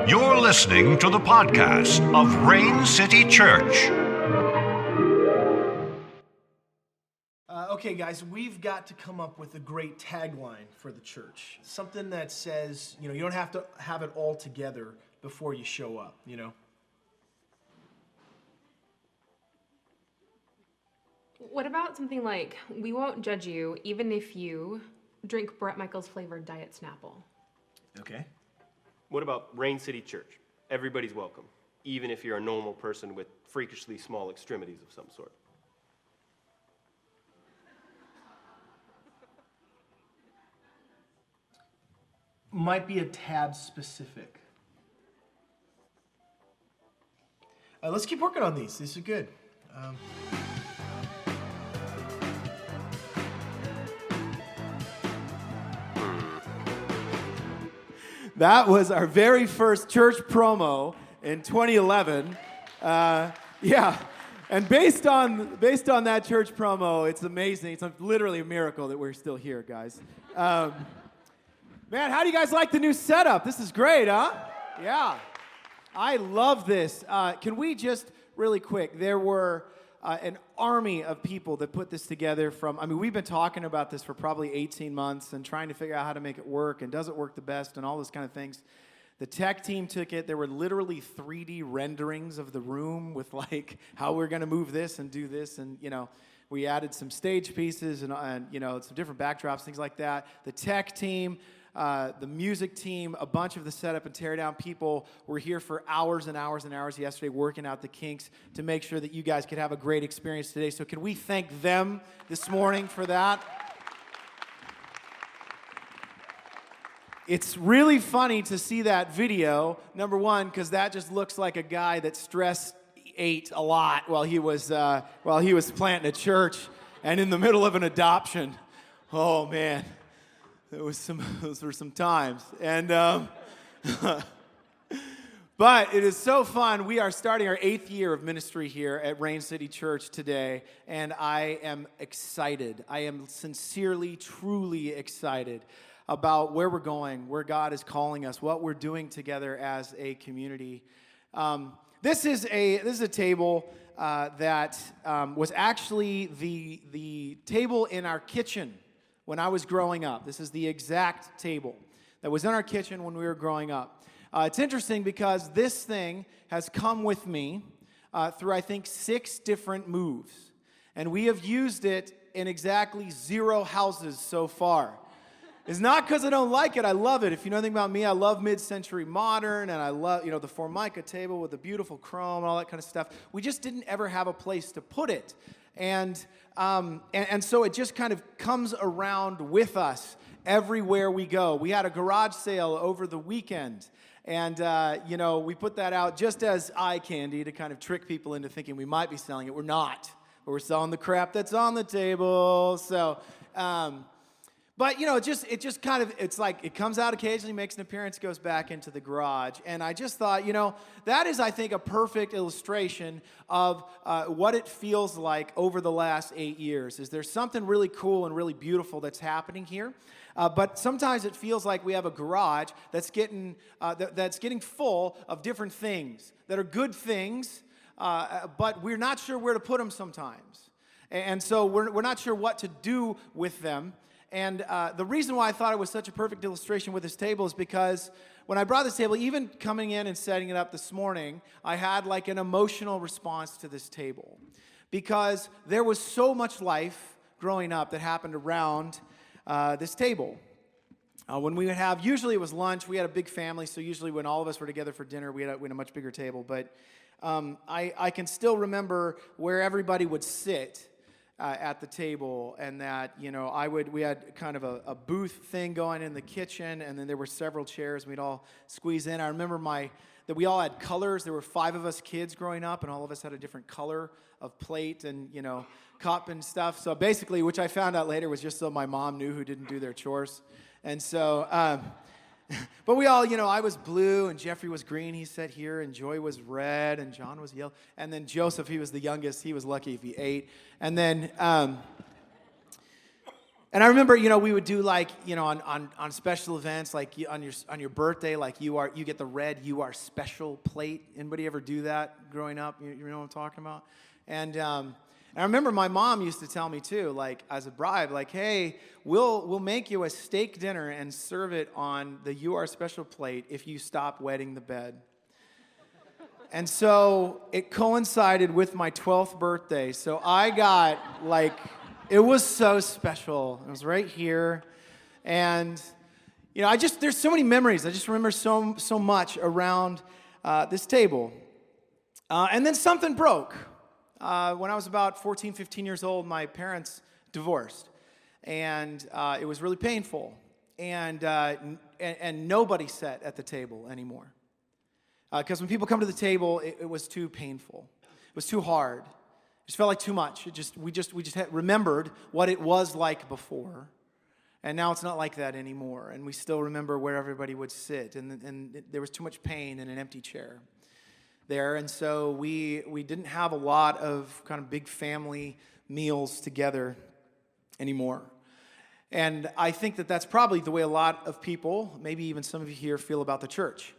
You're listening to the podcast of Rain City Church. Okay, guys, we've got to come up with a great tagline for the church. Something that says, you don't have to have it all together before you show up, What about something like, we won't judge you even if you drink Brett Michaels flavored Diet Snapple? Okay. What about Rain City Church? Everybody's welcome, even if you're a normal person with freakishly small extremities of some sort. Might be a tad specific. Let's keep working on these. These are good. That was our very first church promo in 2011. Yeah, and based on that church promo, it's amazing. It's literally a miracle that we're still here, guys. Man, how do you guys like the new setup? This is great, huh? Yeah, I love this. Can we just really quick? There were an army of people that put this together we've been talking about this for probably 18 months and trying to figure out how to make it work and does it work the best and all those kind of things. The tech team took it. There were literally 3D renderings of the room with like how we're going to move this and do this, and we added some stage pieces and some different backdrops, things like that. The tech team, the music team, a bunch of the setup and tear down people were here for hours and hours and hours yesterday working out the kinks to make sure that you guys could have a great experience today. So can we thank them this morning for that? It's really funny to see that video, number one, because that just looks like a guy that stress ate a lot while he was planting a church and in the middle of an adoption. Oh, man. Those were some times. And but it is so fun. We are starting our 8th year of ministry here at Rain City Church today, and I am excited. I am sincerely, truly excited about where we're going, where God is calling us, what we're doing together as a community. This is a table that was actually the table in our kitchen when I was growing up. This is the exact table that was in our kitchen when we were growing up. It's interesting because this thing has come with me through, I think, 6 different moves. And we have used it in exactly 0 houses so far. It's not because I don't like it. I love it. If you know anything about me, I love mid-century modern, and I love, the Formica table with the beautiful chrome and all that kind of stuff. We just didn't ever have a place to put it. And so it just kind of comes around with us everywhere we go. We had a garage sale over the weekend, and we put that out just as eye candy to kind of trick people into thinking we might be selling it. We're not. But we're selling the crap that's on the table. So, but it's like it comes out occasionally, makes an appearance, goes back into the garage. And I just thought, that is, I think, a perfect illustration of what it feels like over the last 8 years. Is there's something really cool and really beautiful that's happening here. But sometimes it feels like we have a garage that's getting full of different things that are good things, but we're not sure where to put them sometimes. And so we're not sure what to do with them. And the reason why I thought it was such a perfect illustration with this table is because when I brought this table, even coming in and setting it up this morning, I had like an emotional response to this table. Because there was so much life growing up that happened around this table. When we would have, usually it was lunch, we had a big family, so usually when all of us were together for dinner, we had a much bigger table. But I can still remember where everybody would sit at the table, and that we had kind of a booth thing going in the kitchen, and then there were several chairs. We'd all squeeze in. I remember that we all had colors. There were 5 of us kids growing up, and all of us had a different color of plate and cup and stuff. So basically, which I found out later was just so my mom knew who didn't do their chores, and so. But we all, I was blue, and Jeffrey was green, he sat here, and Joy was red, and John was yellow. And then Joseph, he was the youngest, he was lucky if he ate. And then And I remember, we would do like, on special events, like on your birthday, like you get the red "You Are Special" plate. Anybody ever do that growing up? You know what I'm talking about? And I remember my mom used to tell me too, like as a bribe, like, hey, we'll make you a steak dinner and serve it on the "You Are Special" plate if you stop wetting the bed. And so it coincided with my 12th birthday. So I got it was so special. It was right here. And, there's so many memories. I just remember so much around this table. And then something broke. When I was about 14, 15 years old, my parents divorced. And it was really painful. And nobody sat at the table anymore. Because when people come to the table, it was too painful. It was too hard. It just felt like too much. We just remembered what it was like before, and now it's not like that anymore. And we still remember where everybody would sit, and there was too much pain in an empty chair there. And so we didn't have a lot of kind of big family meals together anymore. And I think that that's probably the way a lot of people, maybe even some of you here, feel about the church.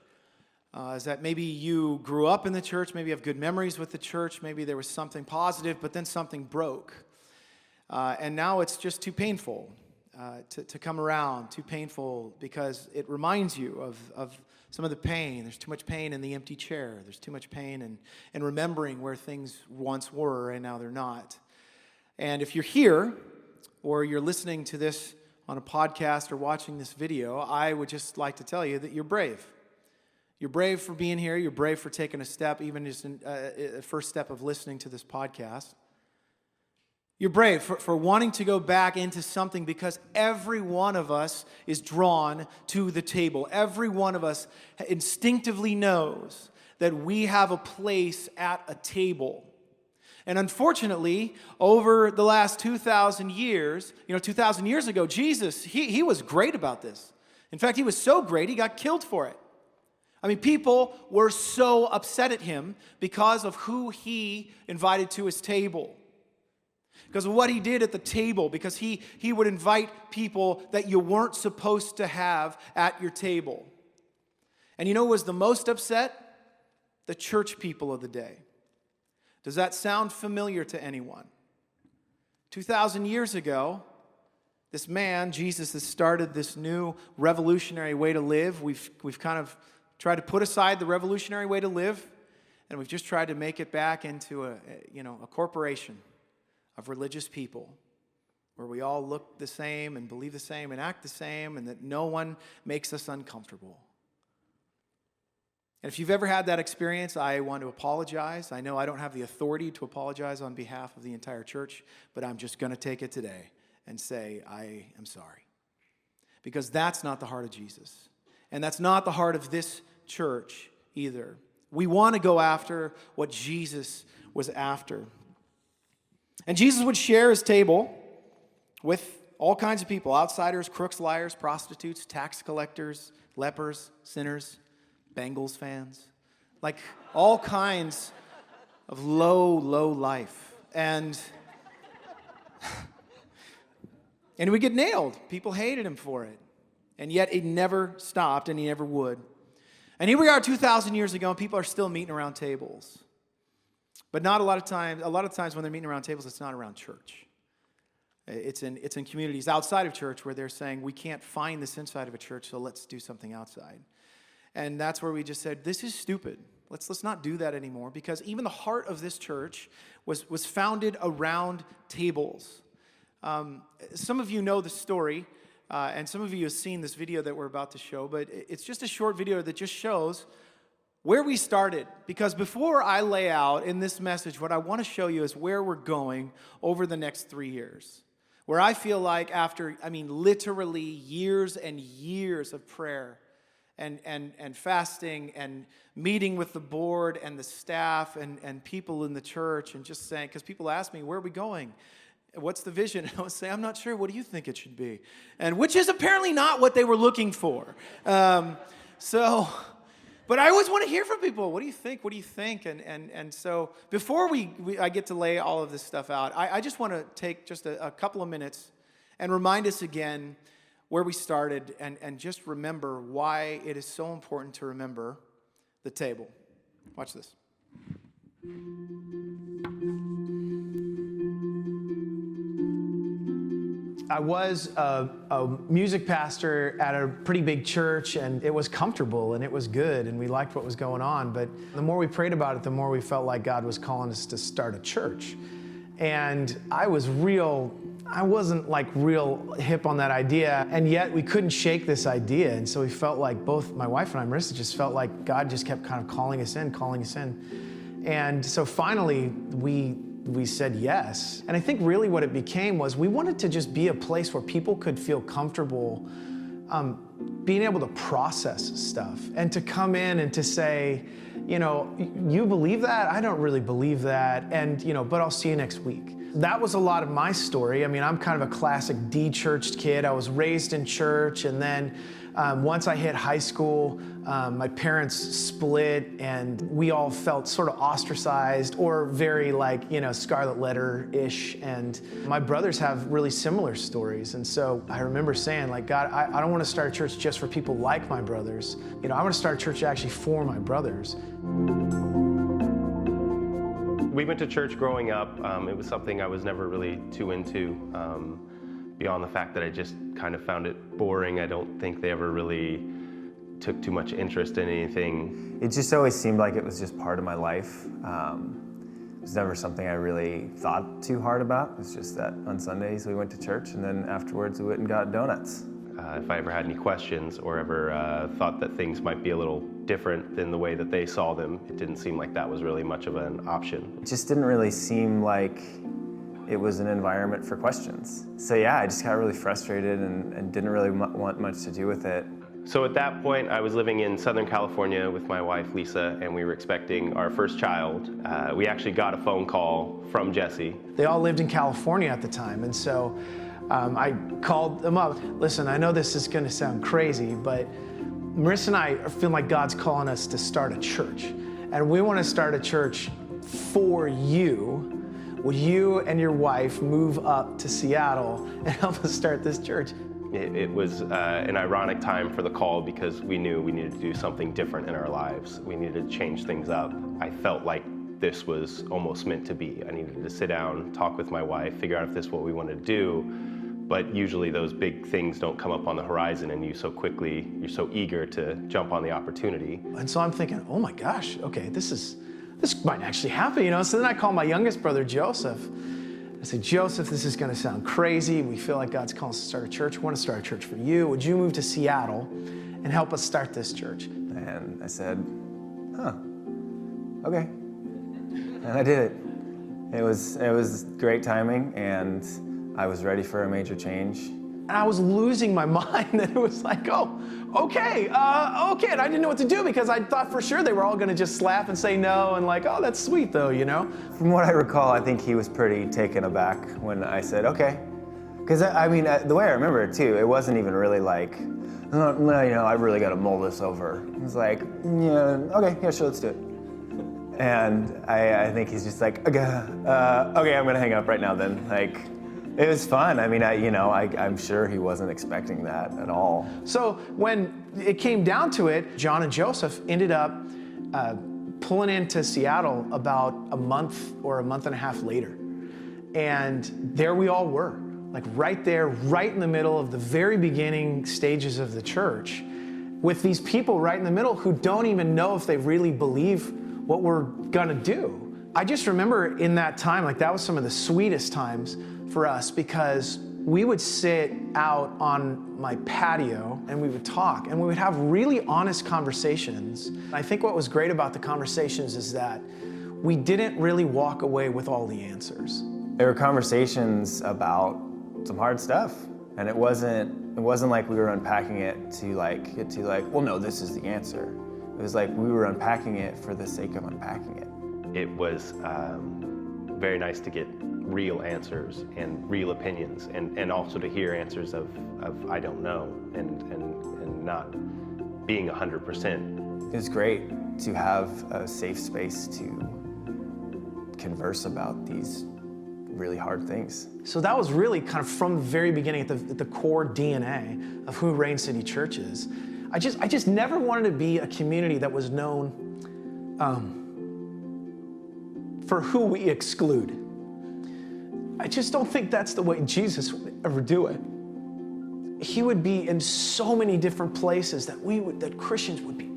Is that maybe you grew up in the church, maybe you have good memories with the church, maybe there was something positive, but then something broke. And now it's just too painful to come around, too painful because it reminds you of some of the pain. There's too much pain in the empty chair. There's too much pain in remembering where things once were and now they're not. And if you're here or you're listening to this on a podcast or watching this video, I would just like to tell you that you're brave. You're brave for being here. You're brave for taking a step, even just a first step of listening to this podcast. You're brave for wanting to go back into something because every one of us is drawn to the table. Every one of us instinctively knows that we have a place at a table. And unfortunately, over the last 2,000 years, 2,000 years ago, Jesus, he was great about this. In fact, he was so great, he got killed for it. I mean, people were so upset at him because of who he invited to his table. Because of what he did at the table. Because he would invite people that you weren't supposed to have at your table. And you know who was the most upset? The church people of the day. Does that sound familiar to anyone? 2,000 years ago, this man, Jesus, has started this new revolutionary way to live. We've kind of tried to put aside the revolutionary way to live, and we've just tried to make it back into a corporation of religious people where we all look the same and believe the same and act the same and that no one makes us uncomfortable. And if you've ever had that experience, I want to apologize. I know I don't have the authority to apologize on behalf of the entire church, but I'm just going to take it today and say I am sorry. Because that's not the heart of Jesus. And that's not the heart of this church either. We want to go after what Jesus was after. And Jesus would share his table with all kinds of people, outsiders, crooks, liars, prostitutes, tax collectors, lepers, sinners, Bengals fans, like all kinds of low life. And we get nailed. People hated him for it. And yet it never stopped, and he never would. And here we are 2,000 years ago, and people are still meeting around tables. But not a lot of times when they're meeting around tables, it's not around church. It's in communities outside of church where they're saying, we can't find this inside of a church, so let's do something outside. And that's where we just said, this is stupid. Let's not do that anymore, because even the heart of this church was founded around tables. Some of you know the story. And some of you have seen this video that we're about to show, but it's just a short video that just shows where we started. Because before I lay out in this message, what I want to show you is where we're going over the next 3 years. Where I feel like after, literally years and years of prayer and fasting and meeting with the board and the staff and people in the church and just saying, because people ask me, where are we going? What's the vision? And I would say, I'm not sure. What do you think it should be? And which is apparently not what they were looking for. But I always want to hear from people. What do you think? What do you think? And so before I get to lay all of this stuff out, I just want to take just a couple of minutes and remind us again where we started, and just remember why it is so important to remember the table. Watch this. I was a music pastor at a pretty big church, and it was comfortable and it was good and we liked what was going on. But the more we prayed about it, the more we felt like God was calling us to start a church. And I wasn't like real hip on that idea, and yet we couldn't shake this idea. And so we felt like, both my wife and I, Marissa, just felt like God just kept kind of calling us in. And so finally we said yes. And I think really what it became was we wanted to just be a place where people could feel comfortable being able to process stuff and to come in and to say, you believe that? I don't really believe that. And, but I'll see you next week. That was a lot of my story. I mean, I'm kind of a classic de-churched kid. I was raised in church, and then once I hit high school, my parents split, and we all felt sort of ostracized or very Scarlet Letter-ish. And my brothers have really similar stories. And so I remember saying, God, I don't want to start a church just for people like my brothers. I want to start a church actually for my brothers. We went to church growing up. It was something I was never really too into, beyond the fact that I just kind of found it boring. I don't think they ever really took too much interest in anything. It just always seemed like it was just part of my life. It was never something I really thought too hard about. It was just that on Sundays we went to church, and then afterwards we went and got donuts. If I ever had any questions or ever thought that things might be a little different than the way that they saw them, it didn't seem like that was really much of an option. It just didn't really seem like it was an environment for questions. So yeah, I just got really frustrated and didn't really want much to do with it. So at that point, I was living in Southern California with my wife, Lisa, and we were expecting our first child. We actually got a phone call from Jesse. They all lived in California at the time, and so I called them up. Listen, I know this is going to sound crazy, but Marissa and I are feeling like God's calling us to start a church, and we want to start a church for you. Would you and your wife move up to Seattle and help us start this church? It was an ironic time for the call because we knew we needed to do something different in our lives. We needed to change things up. I felt like this was almost meant to be. I needed to sit down, talk with my wife, figure out if this is what we wanted to do. But usually those big things don't come up on the horizon, and you're so eager to jump on the opportunity. And so I'm thinking, oh my gosh, okay, this might actually happen, So then I call my youngest brother, Joseph. I said, Joseph, this is going to sound crazy. We feel like God's calling us to start a church. We want to start a church for you. Would you move to Seattle and help us start this church? And I said, okay. And I did it. It was great timing, and I was ready for a major change. And I was losing my mind that it was like, oh, okay. And I didn't know what to do because I thought for sure they were all going to just slap and say no and like, oh, that's sweet though, From what I recall, I think he was pretty taken aback when I said, okay. Because, the way I remember it too, it wasn't even really like, I really got to mull this over. It was like, okay, yeah, sure, let's do it. And I think he's just like, okay, I'm going to hang up right now then. It was fun. I'm sure he wasn't expecting that at all. So when it came down to it, John and Joseph ended up pulling into Seattle about a month or a month and a half later. And there we all were, right there, right in the middle of the very beginning stages of the church, with these people right in the middle who don't even know if they really believe what we're gonna do. I just remember in that time, that was some of the sweetest times for us, because we would sit out on my patio and we would talk and we would have really honest conversations. I think what was great about the conversations is that we didn't really walk away with all the answers. There were conversations about some hard stuff, and it wasn't like we were unpacking it to well, no, this is the answer. It was like we were unpacking it for the sake of unpacking it. It was very nice to get real answers and real opinions, and also to hear answers of I don't know, and not being 100%. It was great to have a safe space to converse about these really hard things. So that was really kind of from the very beginning at the core DNA of who Rain City Church is. I just never wanted to be a community that was known for who we exclude. I just don't think that's the way Jesus would ever do it. He would be in so many different places that Christians would be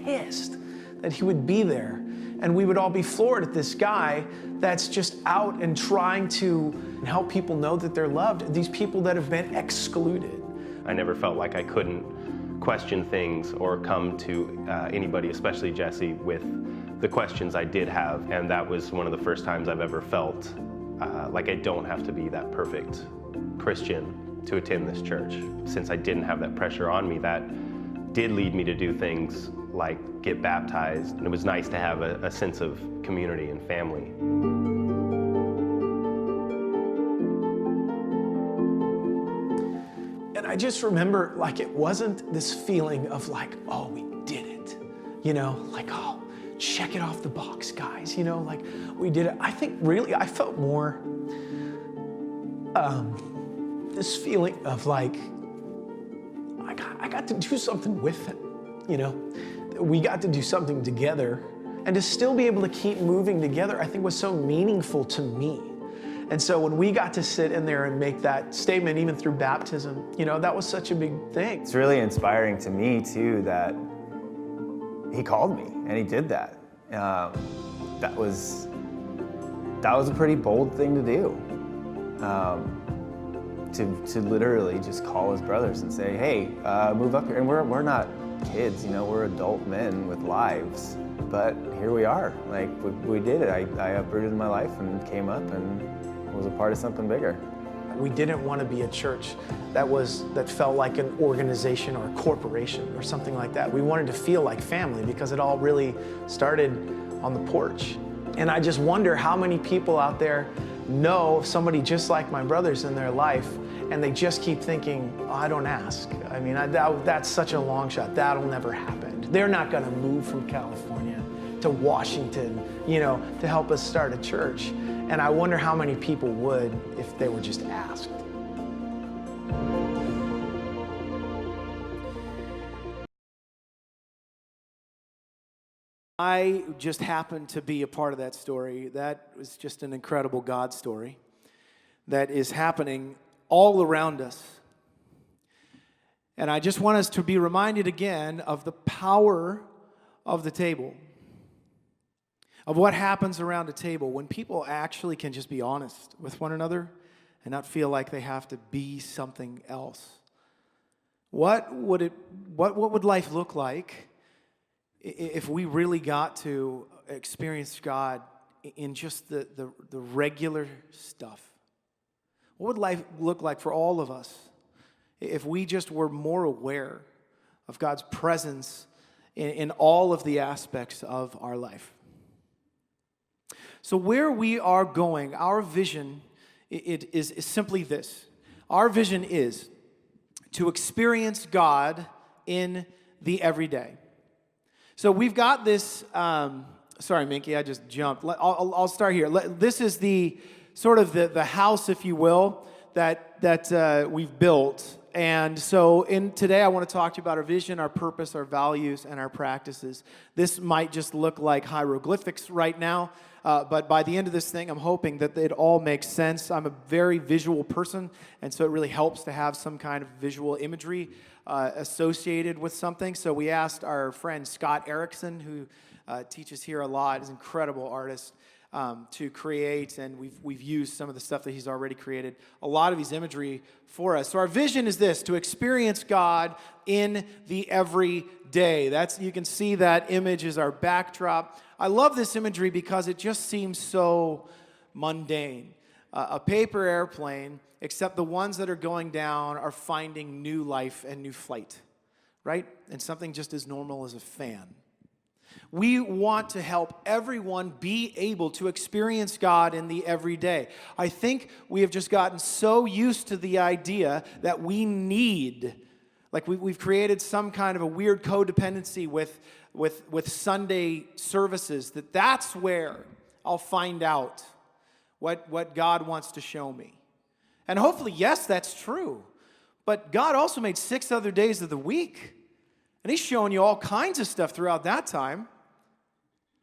pissed that he would be there. And we would all be floored at this guy that's just out and trying to help people know that they're loved. These people that have been excluded. I never felt like I couldn't question things or come to anybody, especially Jesse, with the questions I did have. And that was one of the first times I've ever felt like I don't have to be that perfect Christian to attend this church. Since I didn't have that pressure on me, that did lead me to do things like get baptized. And it was nice to have a sense of community and family. And I just remember, like, it wasn't this feeling of like, oh, we did it. You know, like, oh, check it off the box, guys. You know, like, we did it. I think really I felt more this feeling of like, I got to do something with it, you know? We got to do something together, and to still be able to keep moving together, I think was so meaningful to me. And so when we got to sit in there and make that statement, even through baptism, you know, that was such a big thing. It's really inspiring to me too that he called me and he did that. That was a pretty bold thing to do. To literally just call his brothers and say, hey, move up here. And we're not kids, you know, we're adult men with lives. But here we are, like we did it. I uprooted my life and came up and was a part of something bigger. We didn't want to be a church that felt like an organization or a corporation or something like that. We wanted to feel like family because it all really started on the porch. And I just wonder how many people out there know somebody just like my brothers in their life, and they just keep thinking, oh, I don't ask. I mean, that's such a long shot. That'll never happen. They're not going to move from California to Washington, you know, to help us start a church. And I wonder how many people would if they were just asked. I just happened to be a part of that story. That was just an incredible God story that is happening all around us. And I just want us to be reminded again of the power of the table, of what happens around a table when people actually can just be honest with one another and not feel like they have to be something else. What would life look like if we really got to experience God in just the regular stuff? What would life look like for all of us if we just were more aware of God's presence in all of the aspects of our life? So where we are going, our vision it is simply this. Our vision is to experience God in the everyday. So we've got this, sorry, Minky, I just jumped. I'll start here. This is the sort of the house, if you will, that we've built. And so today I want to talk to you about our vision, our purpose, our values, and our practices. This might just look like hieroglyphics right now, but by the end of this thing, I'm hoping that it all makes sense. I'm a very visual person, and so it really helps to have some kind of visual imagery associated with something. So we asked our friend Scott Erickson, who teaches here a lot, is an incredible artist, to create, and we've used some of the stuff that he's already created, a lot of his imagery for us. So our vision is this: to experience God in the everyday. You can see that image as our backdrop. I love this imagery because it just seems so mundane. A paper airplane, except the ones that are going down are finding new life and new flight, right? And something just as normal as a fan. We want to help everyone be able to experience God in the everyday. I think we have just gotten so used to the idea that we need, like we've created some kind of a weird codependency with Sunday services, that's where I'll find out what God wants to show me. And hopefully, yes, that's true. But God also made 6 other days of the week. And he's showing you all kinds of stuff throughout that time.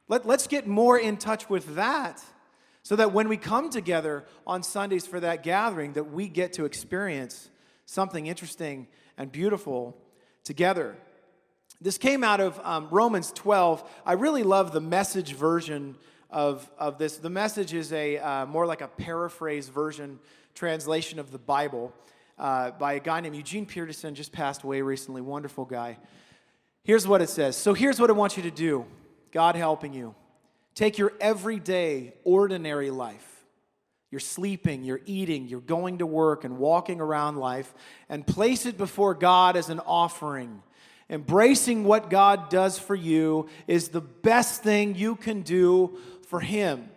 Let's get more in touch with that so that when we come together on Sundays for that gathering, that we get to experience something interesting and beautiful together. This came out of Romans 12. I really love the Message version of this. The Message is a more like a paraphrase version translation of the Bible by a guy named Eugene Peterson, just passed away recently, wonderful guy. Here's what it says. So here's what I want you to do, God helping you. Take your everyday, ordinary life. You're sleeping, you're eating, you're going to work and walking around life, and place it before God as an offering. Embracing what God does for you is the best thing you can do for Him.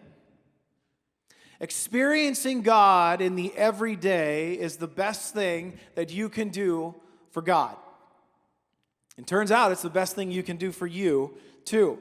Experiencing God in the everyday is the best thing that you can do for God. It turns out it's the best thing you can do for you, too.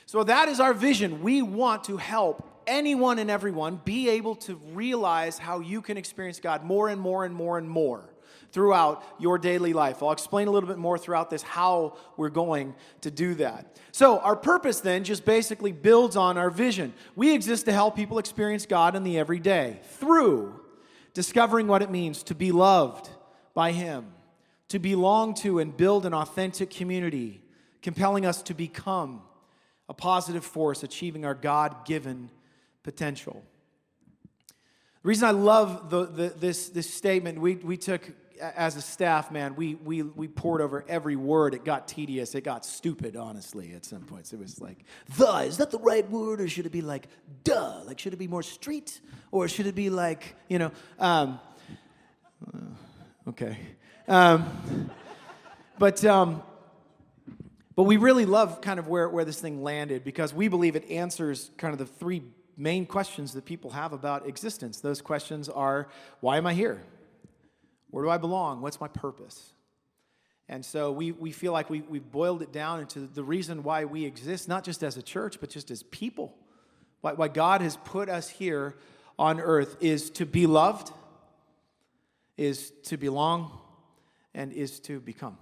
So that is our vision. We want to help anyone and everyone be able to realize how you can experience God more and more and more and more throughout your daily life. I'll explain a little bit more throughout this how we're going to do that. So our purpose then just basically builds on our vision. We exist to help people experience God in the everyday through discovering what it means to be loved by Him, to belong to and build an authentic community, compelling us to become a positive force, achieving our God-given potential. The reason I love this statement, we took, as a staff, man, we poured over every word. It got tedious. It got stupid, honestly, at some points. It was like, is that the right word? Or should it be like, duh? Like, should it be more street? Or should it be like, okay. But we really love kind of where this thing landed, because we believe it answers kind of the 3 main questions that people have about existence. Those questions are, why am I here? Where do I belong? What's my purpose? And so we feel like we boiled it down into the reason why we exist, not just as a church, but just as people. Why God has put us here on earth is to be loved, is to belong, and is to become.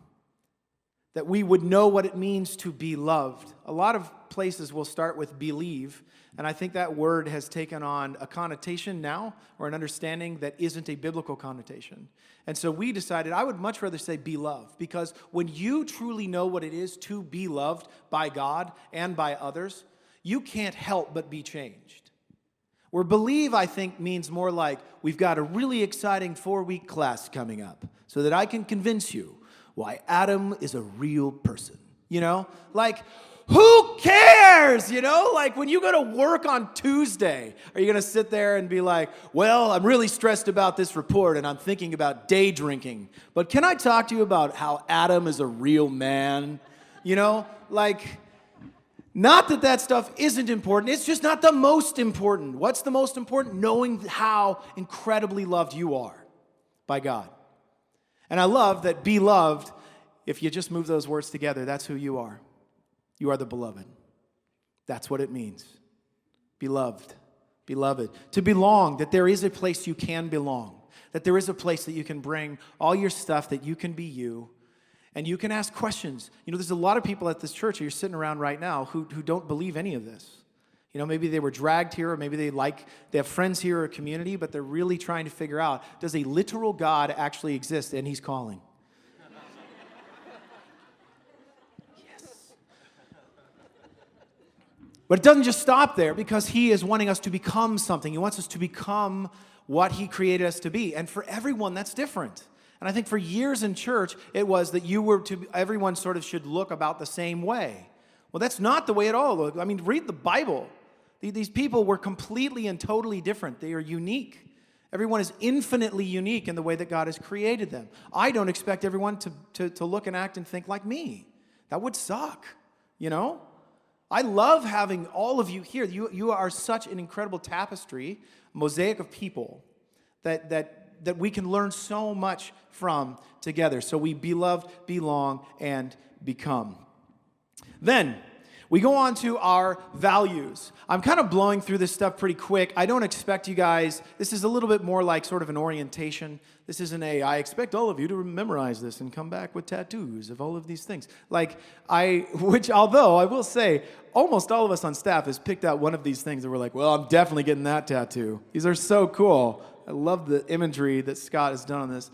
That we would know what it means to be loved. A lot of places will start with believe, and I think that word has taken on a connotation now, or an understanding that isn't a biblical connotation. And so we decided I would much rather say be loved, because when you truly know what it is to be loved by God and by others, you can't help but be changed. Where believe, I think, means more like, we've got a really exciting 4-week class coming up so that I can convince you why Adam is a real person. Like, who cares? Like, when you go to work on Tuesday, are you going to sit there and be like, well, I'm really stressed about this report and I'm thinking about day drinking, but can I talk to you about how Adam is a real man? Like, not that stuff isn't important. It's just not the most important. What's the most important? Knowing how incredibly loved you are by God. And I love that be loved, if you just move those words together, that's who you are. You are the beloved. That's what it means. Beloved. Beloved. To belong, that there is a place you can belong. That there is a place that you can bring all your stuff, that you can be you. And you can ask questions. There's a lot of people at this church, you're sitting around right now, who don't believe any of this. Maybe they were dragged here, or maybe they have friends here or a community, but they're really trying to figure out, does a literal God actually exist? And He's calling. Yes. But it doesn't just stop there, because He is wanting us to become something. He wants us to become what He created us to be. And for everyone, that's different. And I think for years in church, it was that everyone sort of should look about the same way. Well, that's not the way it all looks. I mean, read the Bible. These people were completely and totally different. They are unique. Everyone is infinitely unique in the way that God has created them. I don't expect everyone to look and act and think like me. That would suck, I love having all of you here. You are such an incredible tapestry, mosaic of people that we can learn so much from together. So we be loved, belong, and become. Then, We go on to our values. I'm kind of blowing through this stuff pretty quick. I don't expect you guys, this is a little bit more like sort of an orientation. This isn't I expect all of you to memorize this and come back with tattoos of all of these things. Which although I will say, almost all of us on staff has picked out one of these things and we're like, well, I'm definitely getting that tattoo. These are so cool. I love the imagery that Scott has done on this.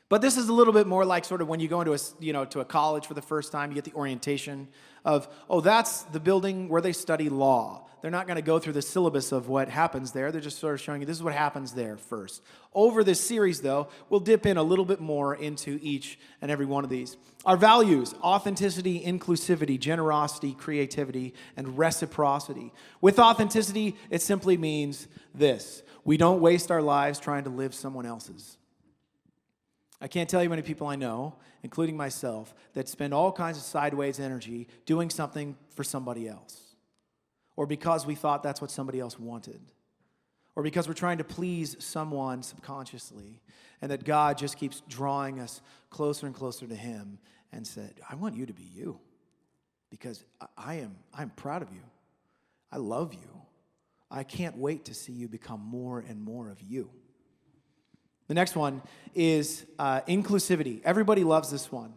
But this is a little bit more like sort of when you go into to a college for the first time, you get the orientation of, oh, that's the building where they study law. They're not going to go through the syllabus of what happens there. They're just sort of showing you this is what happens there first. Over this series, though, we'll dip in a little bit more into each and every one of these. Our values: authenticity, inclusivity, generosity, creativity, and reciprocity. With authenticity, it simply means this: we don't waste our lives trying to live someone else's. I can't tell you how many people I know, including myself, that spend all kinds of sideways energy doing something for somebody else. Or because we thought that's what somebody else wanted. Or because we're trying to please someone subconsciously. And that God just keeps drawing us closer and closer to Him and said, I want you to be you. Because I'm proud of you. I love you. I can't wait to see you become more and more of you. The next one is inclusivity. Everybody loves this one.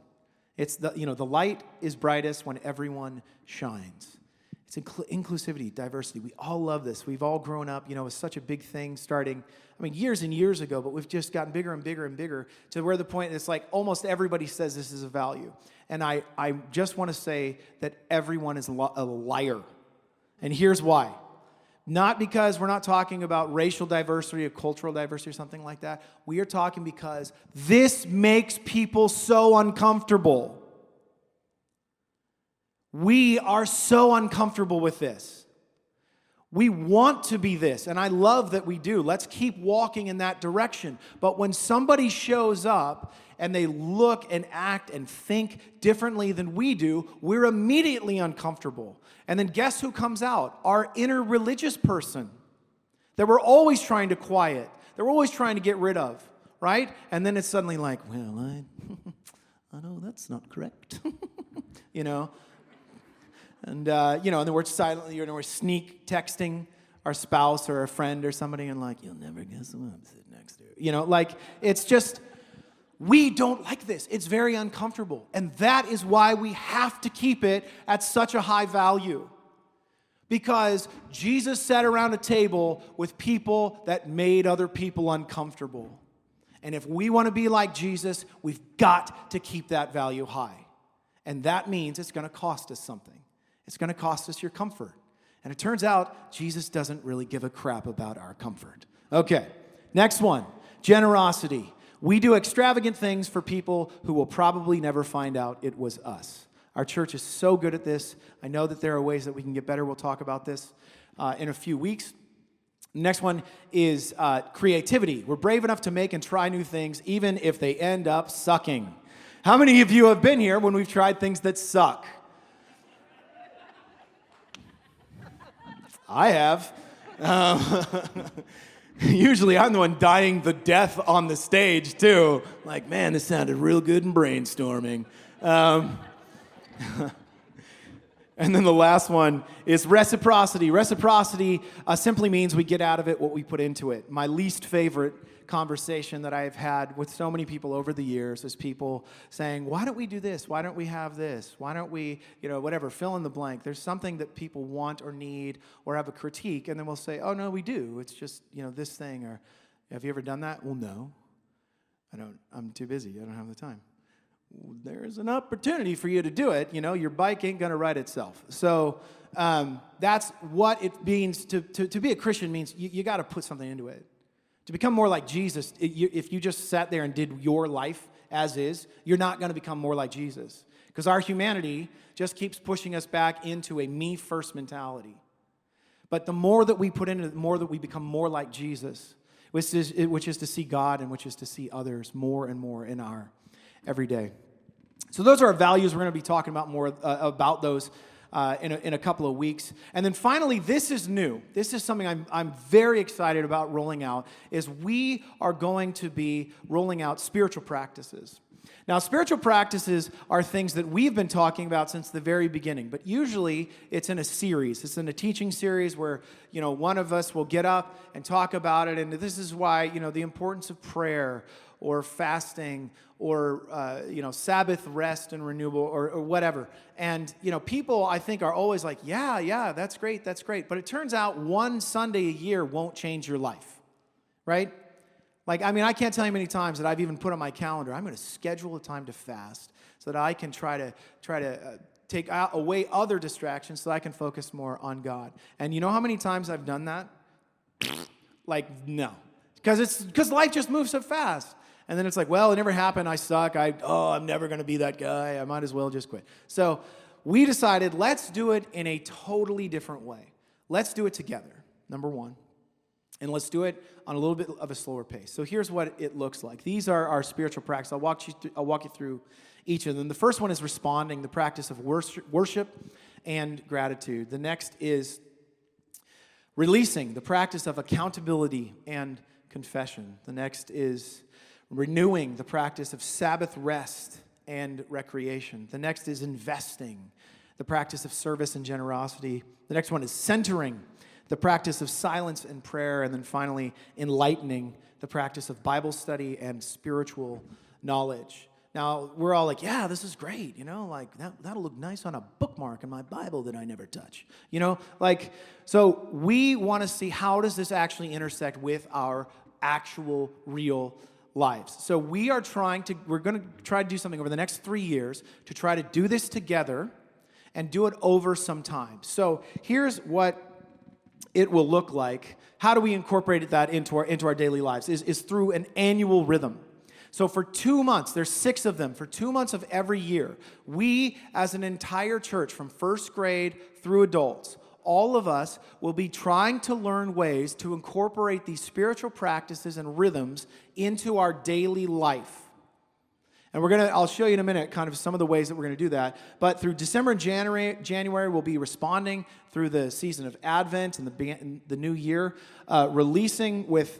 It's the light is brightest when everyone shines. It's inclusivity, diversity. We all love this. We've all grown up, it was such a big thing starting, years and years ago, but we've just gotten bigger and bigger and bigger to where the point it's like almost everybody says this is a value. And I just want to say that everyone is a liar. And here's why. Not because we're not talking about racial diversity or cultural diversity or something like that. We are talking because this makes people so uncomfortable. We are so uncomfortable with this. We want to be this, and I love that we do. Let's keep walking in that direction. But when somebody shows up and they look and act and think differently than we do, we're immediately uncomfortable. And then guess who comes out? Our inner religious person that we're always trying to quiet, that we're always trying to get rid of, right? And then it's suddenly like, well, I know that's not correct, And, and then we're silently, we're sneak texting our spouse or a friend or somebody and like, you'll never guess who I'm sitting next to. It's just, we don't like this. It's very uncomfortable. And that is why we have to keep it at such a high value. Because Jesus sat around a table with people that made other people uncomfortable. And if we want to be like Jesus, we've got to keep that value high. And that means it's going to cost us something. It's going to cost us your comfort. And it turns out Jesus doesn't really give a crap about our comfort. Okay, next one, generosity. We do extravagant things for people who will probably never find out it was us. Our church is so good at this. I know that there are ways that we can get better. We'll talk about this in a few weeks. Next one is creativity. We're brave enough to make and try new things, even if they end up sucking. How many of you have been here when we've tried things that suck? I have. Usually I'm the one dying the death on the stage, too. Like, man, this sounded real good in brainstorming. And then the last one is reciprocity. Reciprocity simply means we get out of it what we put into it. My least favorite conversation that I've had with so many people over the years is people saying, why don't we do this? Why don't we have this? Why don't we, whatever, fill in the blank. There's something that people want or need or have a critique, and then we'll say, oh, no, we do. It's just, this thing. Or, have you ever done that? Well, no. I don't. I'm too busy. I don't have the time. There's an opportunity for you to do it. Your bike ain't going to ride itself. So that's what it means to be a Christian means you got to put something into it. To become more like Jesus, if you just sat there and did your life as is, you're not going to become more like Jesus. Because our humanity just keeps pushing us back into a me-first mentality. But the more that we put into it, the more that we become more like Jesus, which is to see God and which is to see others more and more in our everyday. So those are our values. We're going to be talking about more about those in a couple of weeks. And then finally, this is new. This is something I'm very excited about rolling out, is we are going to be rolling out spiritual practices. Now, spiritual practices are things that we've been talking about since the very beginning, but usually it's in a series. It's in a teaching series where, one of us will get up and talk about it, and this is why, the importance of prayer or fasting or, Sabbath rest and renewal or whatever. And, people, I think, are always like, yeah, that's great. But it turns out one Sunday a year won't change your life, right? I can't tell you how many times that I've even put on my calendar, I'm going to schedule a time to fast so that I can try to take away other distractions so that I can focus more on God. And you know how many times I've done that? No. Because life just moves so fast. And then it's like, well, it never happened. I suck. I'm never going to be that guy. I might as well just quit. So we decided, let's do it in a totally different way. Let's do it together, number one. And let's do it on a little bit of a slower pace. So here's what it looks like. These are our spiritual practices. I'll walk you through each of them. The first one is responding, the practice of worship and gratitude. The next is releasing, the practice of accountability and confession. The next is renewing, the practice of Sabbath rest and recreation. The next is investing, the practice of service and generosity. The next one is centering, the practice of silence and prayer. And then finally, enlightening, the practice of Bible study and spiritual knowledge. Now, we're all like, yeah, this is great, that'll look nice on a bookmark in my Bible that I never touch. So we want to see, how does this actually intersect with our actual real lives? So we're going to try to do something over the next 3 years to try to do this together and do it over some time. So here's what it will look like. How do we incorporate that into our daily lives? Is through an annual rhythm. So for 2 months, there's 6 of them, for 2 months of every year, we as an entire church from first grade through adults, all of us will be trying to learn ways to incorporate these spiritual practices and rhythms into our daily life. And I'll show you in a minute kind of some of the ways that we're going to do that. But through December and January, we'll be responding through the season of Advent and the new year, releasing with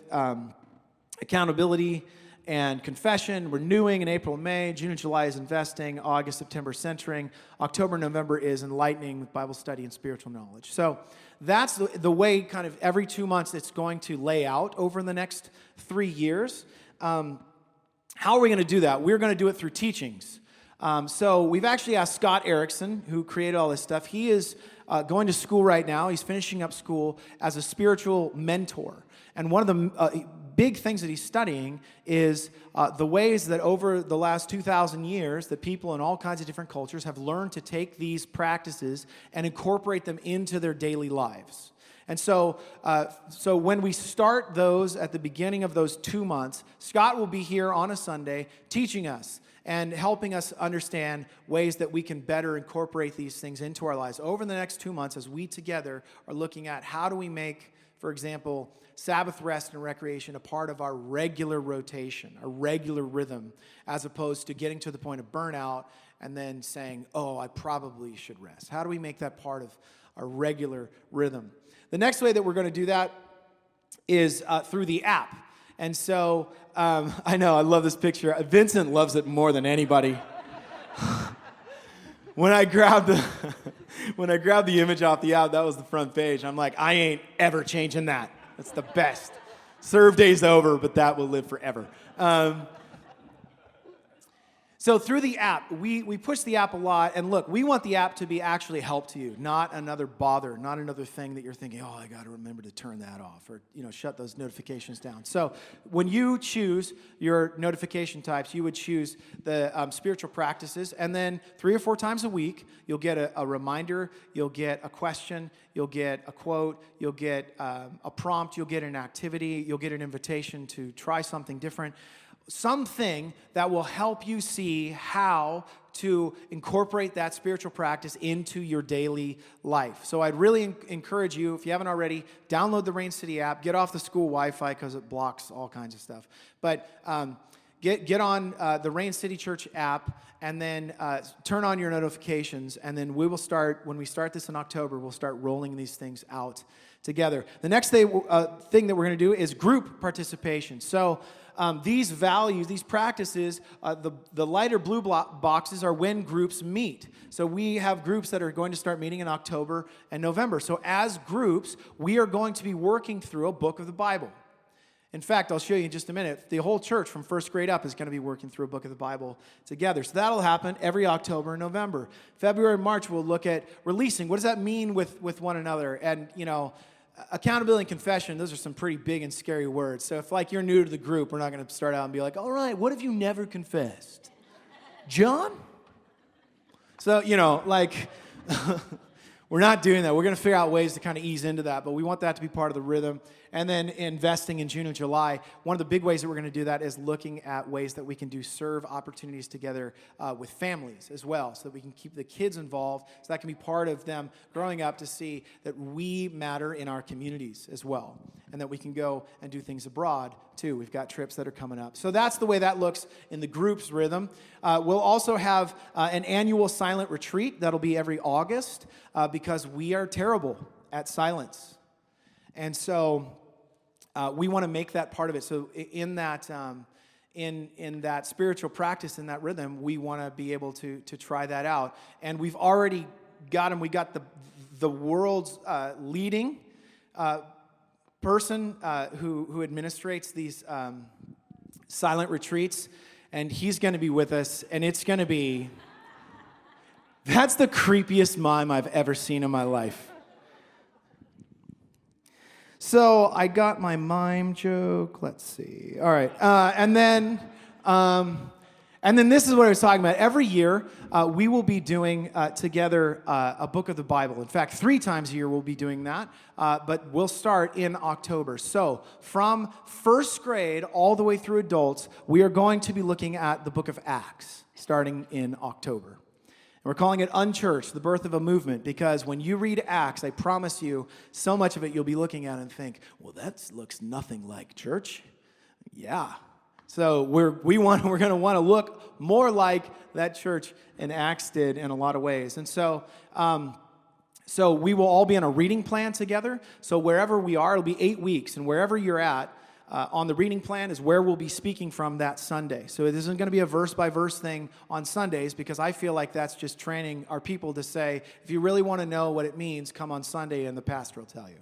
accountability and confession, renewing in April and May. June and July is investing. August, September, centering. October and November is enlightening with Bible study and spiritual knowledge. So that's the way kind of every 2 months it's going to lay out over the next 3 years. How are we going to do that? We're going to do it through teachings. So we've actually asked Scott Erickson, who created all this stuff. He is going to school right now. He's finishing up school as a spiritual mentor. And one of the big things that he's studying is the ways that over the last 2,000 years that people in all kinds of different cultures have learned to take these practices and incorporate them into their daily lives. And so when we start those at the beginning of those 2 months, Scott will be here on a Sunday teaching us and helping us understand ways that we can better incorporate these things into our lives over the next 2 months as we together are looking at how do we make, for example, Sabbath rest and recreation a part of our regular rotation, a regular rhythm, as opposed to getting to the point of burnout and then saying, oh, I probably should rest. How do we make that part of our regular rhythm? The next way that we're going to do that is through the app. And so, I know, I love this picture. Vincent loves it more than anybody. When I grabbed the image off the app, that was the front page. I'm like, I ain't ever changing that. That's the best. Serve day's over, but that will live forever. So through the app, we push the app a lot, and look, we want the app to be actually help to you, not another bother, not another thing that you're thinking, oh, I got to remember to turn that off, or shut those notifications down. So when you choose your notification types, you would choose the spiritual practices, and then 3 or 4 times a week, you'll get a reminder, you'll get a question, you'll get a quote, you'll get a prompt, you'll get an activity, you'll get an invitation to try something different. Something that will help you see how to incorporate that spiritual practice into your daily life. So I'd really encourage you, if you haven't already, download the Rain City app, get off the school Wi-Fi because it blocks all kinds of stuff. But get on the Rain City Church app, and then turn on your notifications, and then we will start, when we start this in October, we'll start rolling these things out together. The next thing that we're going to do is group participation. So these values, these practices, the lighter blue boxes are when groups meet. So we have groups that are going to start meeting in October and November. So as groups, we are going to be working through a book of the Bible. In fact, I'll show you in just a minute. The whole church from first grade up is going to be working through a book of the Bible together. So that'll happen every October and November. February and March, we'll look at releasing. What does that mean with one another? And, accountability and confession, those are some pretty big and scary words. So if, you're new to the group, we're not going to start out and be like, all right, what have you never confessed? John? So, we're not doing that. We're going to figure out ways to kind of ease into that, but we want that to be part of the rhythm. And then investing in June and July, one of the big ways that we're going to do that is looking at ways that we can do serve opportunities together with families as well, so that we can keep the kids involved, so that can be part of them growing up to see that we matter in our communities as well, and that we can go and do things abroad too. We've got trips that are coming up. So that's the way that looks in the group's rhythm. We'll also have an annual silent retreat that'll be every August because we are terrible at silence. And so we want to make that part of it. So in that in that spiritual practice, in that rhythm, we want to be able to try that out. And we've already got them. We got the world's leading person who administrates these silent retreats, and he's going to be with us, and it's going to be... That's the creepiest mime I've ever seen in my life. So I got my mime joke. Let's see. All right. And then this is what I was talking about. Every year, we will be doing together a book of the Bible. In fact, 3 times a year we'll be doing that. But we'll start in October. So from first grade all the way through adults, we are going to be looking at the book of Acts starting in October. We're calling it Unchurched, the birth of a movement, because when you read Acts, I promise you, so much of it you'll be looking at and think, well, that looks nothing like church. Yeah. So we're going to want to look more like that church in Acts did in a lot of ways. And so we will all be on a reading plan together. So wherever we are, it'll be 8 weeks, and wherever you're at, on the reading plan is where we'll be speaking from that Sunday. So it isn't going to be a verse-by-verse thing on Sundays, because I feel like that's just training our people to say, if you really want to know what it means, come on Sunday and the pastor will tell you.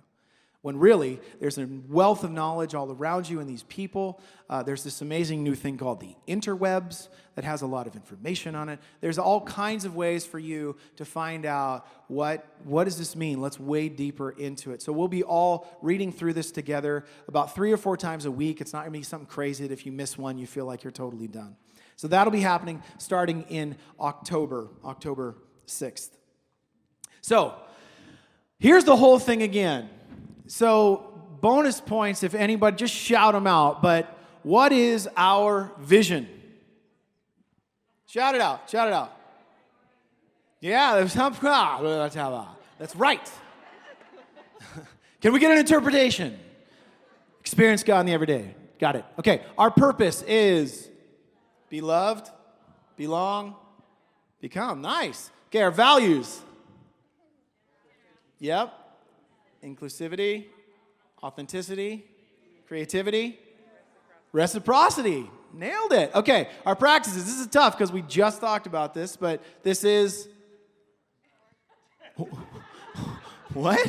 When really, there's a wealth of knowledge all around you in these people. There's this amazing new thing called the interwebs that has a lot of information on it. There's all kinds of ways for you to find out what does this mean. Let's wade deeper into it. So we'll be all reading through this together about 3 or 4 times a week. It's not going to be something crazy that if you miss one, you feel like you're totally done. So that'll be happening starting in October 6th. So here's the whole thing again. So bonus points if anybody, just shout them out. But what is our vision? Shout it out. Shout it out. Yeah, that's right. Can we get an interpretation? Experience God in the everyday. Got it. Okay, our purpose is be loved, belong, become. Nice. Okay, our values. Yep. Inclusivity, authenticity, creativity, reciprocity. Nailed it. Okay, our practices. This is tough because we just talked about this, but this is... What?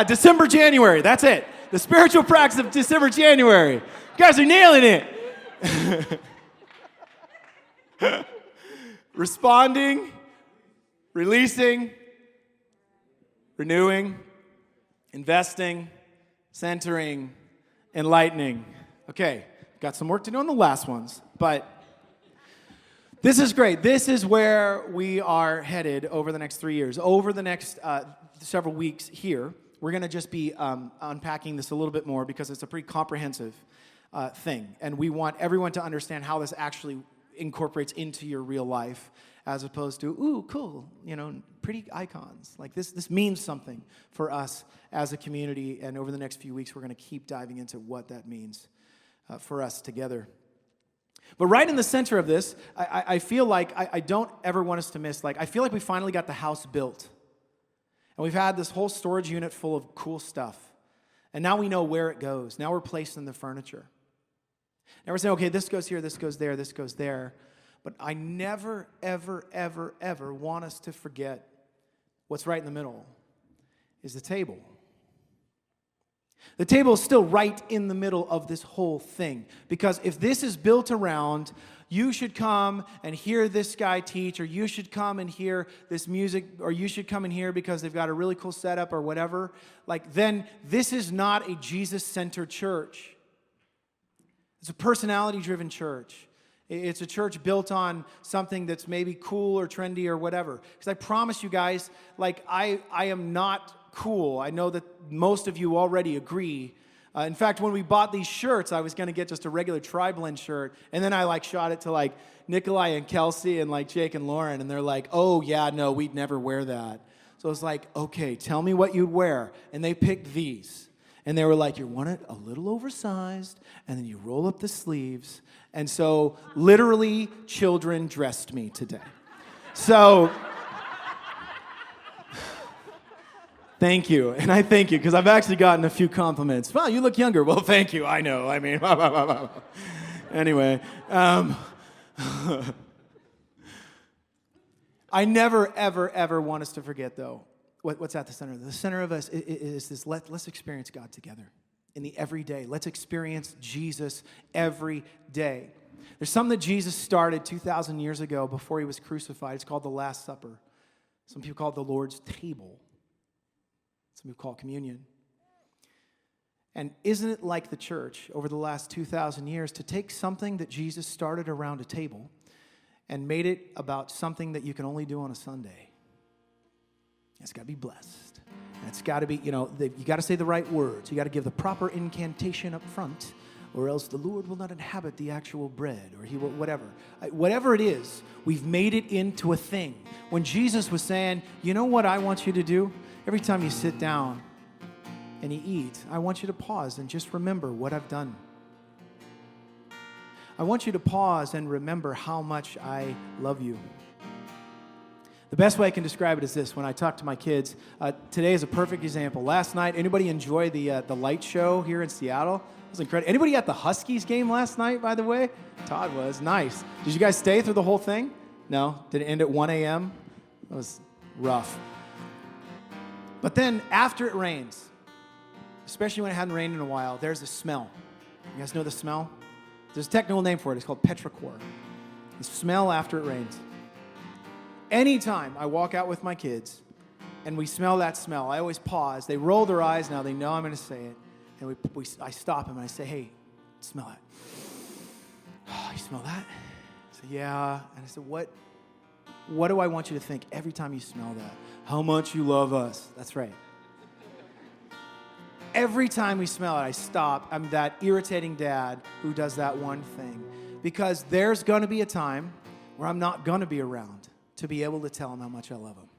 December, January. That's it. The spiritual practice of December, January. You guys are nailing it. Responding, releasing, renewing, investing, centering, enlightening. Okay, got some work to do on the last ones, but this is great. This is where we are headed over the next 3 years. Over the next several weeks here, we're going to just be unpacking this a little bit more because it's a pretty comprehensive thing, and we want everyone to understand how this actually incorporates into your real life, as opposed to, ooh, cool, pretty icons. Like this means something for us as a community, and over the next few weeks, we're going to keep diving into what that means for us together. But right in the center of this, I feel like I don't ever want us to miss, I feel like we finally got the house built. And we've had this whole storage unit full of cool stuff. And now we know where it goes. Now we're placing the furniture. Now we're saying, okay, this goes here, this goes there, this goes there. But I never, ever, ever, ever want us to forget what's right in the middle is the table. The table is still right in the middle of this whole thing. Because if this is built around, you should come and hear this guy teach, or you should come and hear this music, or you should come and hear because they've got a really cool setup or whatever, then this is not a Jesus-centered church. It's a personality-driven church. It's a church built on something that's maybe cool or trendy or whatever. Because I promise you guys, I am not cool. I know that most of you already agree. In fact, when we bought these shirts, I was going to get just a regular tri-blend shirt, and then I shot it to Nikolai and Kelsey and Jake and Lauren, and they're like, oh yeah, no, we'd never wear that. So I was like, okay, tell me what you'd wear. And they picked these. And they were like, you want it a little oversized, and then you roll up the sleeves. And so literally children dressed me today. So thank you. And I thank you because I've actually gotten a few compliments. Wow, you look younger. Well, thank you. I know. I mean, anyway. I never, ever, ever want us to forget, though, what's at the center of this. The center of us is this, let's experience God together in the everyday. Let's experience Jesus every day. There's something that Jesus started 2,000 years ago before he was crucified. It's called the Last Supper. Some people call it the Lord's table. Some people call it communion. And isn't it like the church over the last 2,000 years to take something that Jesus started around a table and made it about something that you can only do on a Sunday? It's got to be blessed. And it's got to be, you got to say the right words. You got to give the proper incantation up front, or else the Lord will not inhabit the actual bread, or he will, whatever. Whatever it is, we've made it into a thing. When Jesus was saying, you know what I want you to do? Every time you sit down and you eat, I want you to pause and just remember what I've done. I want you to pause and remember how much I love you. The best way I can describe it is this. When I talk to my kids, today is a perfect example. Last night, anybody enjoy the light show here in Seattle? It was incredible. Anybody at the Huskies game last night, by the way? Todd was. Nice. Did you guys stay through the whole thing? No? Did it end at 1 a.m.? That was rough. But then after it rains, especially when it hadn't rained in a while, there's a smell. You guys know the smell? There's a technical name for it. It's called petrichor. The smell after it rains. Anytime I walk out with my kids and we smell that smell, I always pause. They roll their eyes now. They know I'm going to say it. And I stop them and I say, hey, smell it. Oh, you smell that? I say, yeah. And I said, what do I want you to think every time you smell that? How much you love us. That's right. Every time we smell it, I stop. I'm that irritating dad who does that one thing. Because there's going to be a time where I'm not going to be around to be able to tell him how much I love him.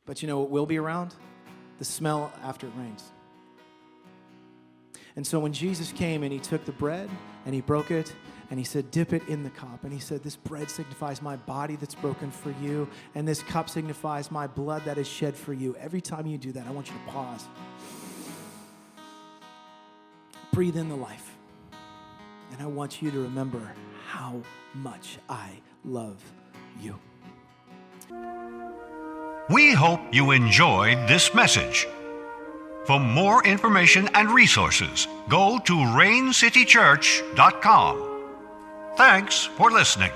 But you know what will be around? The smell after it rains. And so when Jesus came and he took the bread and he broke it and he said, dip it in the cup. And he said, this bread signifies my body that's broken for you, and this cup signifies my blood that is shed for you. Every time you do that, I want you to pause. Breathe in the life. And I want you to remember how much I love you. We hope you enjoyed this message. For more information and resources, go to RainCityChurch.com. Thanks for listening.